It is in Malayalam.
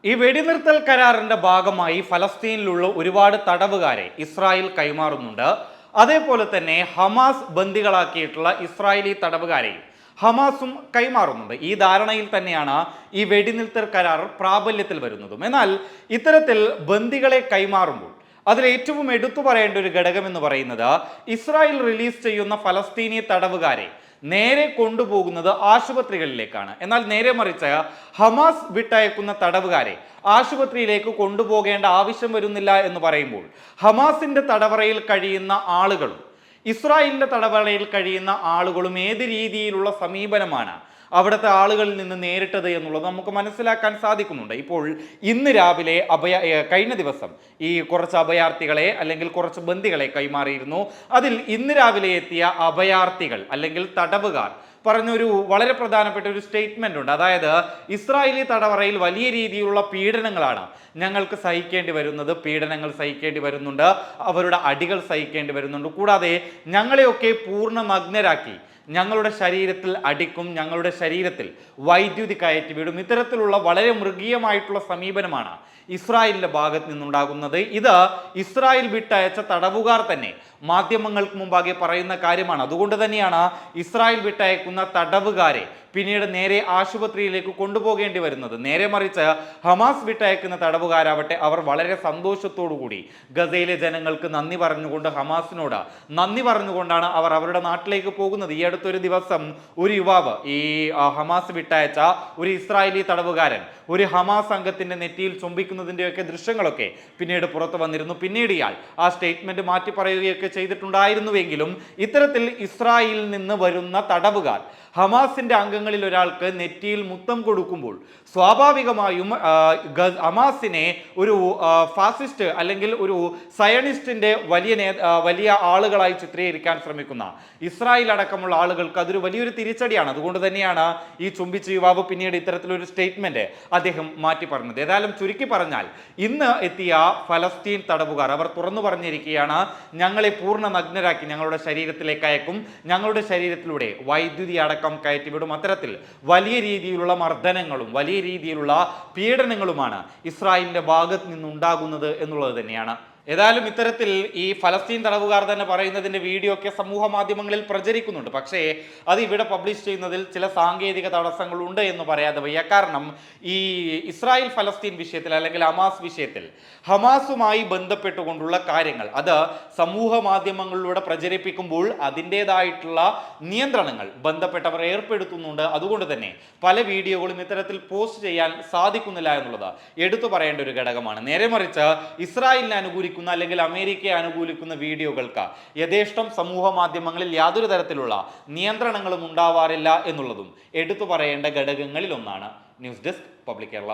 ഈ വെടിനിർത്തൽ കരാറിന്റെ ഭാഗമായി ഫലസ്തീനിലുള്ള ഒരുപാട് തടവുകാരെ ഇസ്രായേൽ കൈമാറുന്നുണ്ട്. അതേപോലെ തന്നെ ഹമാസ് ബന്ദികളാക്കിയിട്ടുള്ള ഇസ്രായേലി തടവുകാരെയും ഹമാസും കൈമാറുന്നുണ്ട്. ഈ ധാരണയിൽ തന്നെയാണ് ഈ വെടിനിർത്തൽ കരാർ പ്രാബല്യത്തിൽ വരുന്നതും. എന്നാൽ ഇത്തരത്തിൽ ബന്ദികളെ കൈമാറുമ്പോൾ അതിൽ ഏറ്റവും എടുത്തു പറയേണ്ട ഒരു ഘടകം എന്ന് പറയുന്നത് ഇസ്രായേൽ റിലീസ് ചെയ്യുന്ന ഫലസ്തീനി തടവുകാരെ നേരെ കൊണ്ടുപോകുന്നത് ആശുപത്രികളിലേക്കാണ്. എന്നാൽ നേരെ മറിച്ച് ഹമാസ് വിട്ടയക്കുന്ന തടവുകാരെ ആശുപത്രിയിലേക്ക് കൊണ്ടുപോകേണ്ട ആവശ്യം വരുന്നില്ല എന്ന് പറയുമ്പോൾ ഹമാസിന്റെ തടവറയിൽ കഴിയുന്ന ആളുകളും ഇസ്രായേലിന്റെ തടവറയിൽ കഴിയുന്ന ആളുകളും ഏത് രീതിയിലുള്ള സമീപനമാണ് അവിടുത്തെ ആളുകളിൽ നിന്ന് നേരിട്ടത് എന്നുള്ളത് നമുക്ക് മനസ്സിലാക്കാൻ സാധിക്കുന്നുണ്ട്. ഇപ്പോൾ ഇന്ന് രാവിലെ കഴിഞ്ഞ ദിവസം ഈ കുറച്ച് അഭയാർത്ഥികളെ അല്ലെങ്കിൽ കുറച്ച് ബന്ദികളെ കൈമാറിയിരുന്നു. അതിൽ ഇന്ന് രാവിലെ എത്തിയ അഭയാർത്ഥികൾ അല്ലെങ്കിൽ തടവുകാർ പറഞ്ഞൊരു വളരെ പ്രധാനപ്പെട്ട ഒരു സ്റ്റേറ്റ്മെന്റ് ഉണ്ട്. അതായത് ഇസ്രായേലി തടവറയിൽ വലിയ രീതിയിലുള്ള പീഡനങ്ങളാണ് ഞങ്ങൾക്ക് സഹിക്കേണ്ടി വരുന്നത്, പീഡനങ്ങൾ സഹിക്കേണ്ടി വരുന്നുണ്ട്, അവരുടെ അടികൾ സഹിക്കേണ്ടി വരുന്നുണ്ട്, കൂടാതെ ഞങ്ങളെയൊക്കെ പൂർണ്ണ നഗ്നരാക്കി ഞങ്ങളുടെ ശരീരത്തിൽ അടിക്കും, ഞങ്ങളുടെ ശരീരത്തിൽ വൈദ്യുതി കയറ്റി വിടും. ഇത്തരത്തിലുള്ള വളരെ മൃഗീയമായിട്ടുള്ള സമീപനമാണ് ഇസ്രായേലിന്റെ ഭാഗത്ത് നിന്നുണ്ടാകുന്നത്. ഇത് ഇസ്രായേൽ വിട്ടയച്ച തടവുകാർ തന്നെ മാധ്യമങ്ങൾക്ക് മുമ്പാകെ പറയുന്ന കാര്യമാണ്. അതുകൊണ്ട് തന്നെയാണ് ഇസ്രായേൽ വിട്ടയക്കുന്ന തടവുകാരെ പിന്നീട് നേരെ ആശുപത്രിയിലേക്ക് കൊണ്ടുപോകേണ്ടി വരുന്നത്. നേരെ മറിച്ച് ഹമാസ് വിട്ടയക്കുന്ന തടവുകാരാവട്ടെ അവർ വളരെ സന്തോഷത്തോടു കൂടി ഗസയിലെ ജനങ്ങൾക്ക് നന്ദി പറഞ്ഞുകൊണ്ട് ഹമാസിനോട് നന്ദി പറഞ്ഞുകൊണ്ടാണ് അവർ അവരുടെ നാട്ടിലേക്ക് പോകുന്നത്. ഈ അടുത്തൊരു ദിവസം ഒരു യുവാവ് ഈ ഹമാസ് വിട്ടയച്ച ഒരു ഇസ്രായേലി തടവുകാരൻ ഒരു ഹമാസ് അംഗത്തിന്റെ നെറ്റിയിൽ ചുംബിക്കുന്നതിൻ്റെയൊക്കെ ദൃശ്യങ്ങളൊക്കെ പിന്നീട് പുറത്തു വന്നിരുന്നു. പിന്നീട് ഇയാൾ ആ സ്റ്റേറ്റ്മെന്റ് മാറ്റി പറയുകയൊക്കെ ചെയ്തിട്ടുണ്ടായിരുന്നുവെങ്കിലും ഇത്തരത്തിൽ ഇസ്രായേലിൽ നിന്ന് വരുന്ന തടവുകാർ ഹമാസിന്റെ അംഗങ്ങളിൽ ഒരാൾക്ക് നെറ്റിയിൽ മുത്തം കൊടുക്കുമ്പോൾ സ്വാഭാവികമായും ഹമാസിനെ ഒരു ഫാസിസ്റ്റ് അല്ലെങ്കിൽ ഒരു സയണിസ്റ്റിന്റെ വലിയ ആളുകളായി ചിത്രീകരിക്കാൻ ശ്രമിക്കുന്ന ഇസ്രായേൽ അടക്കമുള്ള ആളുകൾക്ക് അതൊരു വലിയൊരു തിരിച്ചടിയാണ്. അതുകൊണ്ട് തന്നെയാണ് ഈ ചുംബിച്ച യുവാവ് പിന്നീട് ഇത്തരത്തിലൊരു സ്റ്റേറ്റ്മെന്റ് അദ്ദേഹം മാറ്റി പറഞ്ഞത്. ഏതായാലും ചുരുക്കി പറഞ്ഞാൽ ഇന്ന് എത്തിയ ഫലസ്തീൻ തടവുകാർ അവർ തുറന്നു പറഞ്ഞിരിക്കുകയാണ്, ഞങ്ങളെ പൂർണ്ണ നഗ്നരാക്കി ഞങ്ങളുടെ ശരീരത്തിലേക്ക് അയക്കും, ഞങ്ങളുടെ ശരീരത്തിലൂടെ വൈദ്യുതി അടക്കം കയറ്റിവിടും. അത്തരത്തിൽ വലിയ രീതിയിലുള്ള മർദ്ദനങ്ങളും വലിയ രീതിയിലുള്ള പീഡനങ്ങളുമാണ് ഇസ്രായേലിന്റെ ഭാഗത്ത് നിന്നുണ്ടാകുന്നത് എന്നുള്ളത് തന്നെയാണ്. ഏതായാലും ഇത്തരത്തിൽ ഈ ഫലസ്തീൻ തടവുകാർ തന്നെ പറയുന്നതിന്റെ വീഡിയോ ഒക്കെ സമൂഹ മാധ്യമങ്ങളിൽ പ്രചരിക്കുന്നുണ്ട്. പക്ഷേ അത് ഇവിടെ പബ്ലിഷ് ചെയ്യുന്നതിൽ ചില സാങ്കേതിക തടസ്സങ്ങളുണ്ട് എന്ന് പറയാതെ വയ്യ. കാരണം ഈ ഇസ്രായേൽ ഫലസ്തീൻ വിഷയത്തിൽ അല്ലെങ്കിൽ ഹമാസ് വിഷയത്തിൽ ഹമാസുമായി ബന്ധപ്പെട്ടുകൊണ്ടുള്ള കാര്യങ്ങൾ അത് സമൂഹ മാധ്യമങ്ങളിലൂടെ പ്രചരിപ്പിക്കുമ്പോൾ അതിൻ്റെതായിട്ടുള്ള നിയന്ത്രണങ്ങൾ ബന്ധപ്പെട്ടവർ ഏർപ്പെടുത്തുന്നുണ്ട്. അതുകൊണ്ട് തന്നെ പല വീഡിയോകളും ഇത്തരത്തിൽ പോസ്റ്റ് ചെയ്യാൻ സാധിക്കുന്നില്ല എന്നുള്ളത് എടുത്തു പറയേണ്ട ഒരു ഘടകമാണ്. നേരെ മറിച്ച് ഇസ്രായേലിനെ അനുകൂലിക്കുന്ന അല്ലെങ്കിൽ അമേരിക്കയെ അനുകൂലിക്കുന്ന വീഡിയോകൾക്ക് യഥേഷ്ടം സമൂഹ മാധ്യമങ്ങളിൽ യാതൊരു തരത്തിലുള്ള നിയന്ത്രണങ്ങളും ഉണ്ടാവാറില്ല എന്നുള്ളതും എടുത്തു പറയേണ്ട ഘടകങ്ങളിൽ ഒന്നാണ്. News desk public Kerala.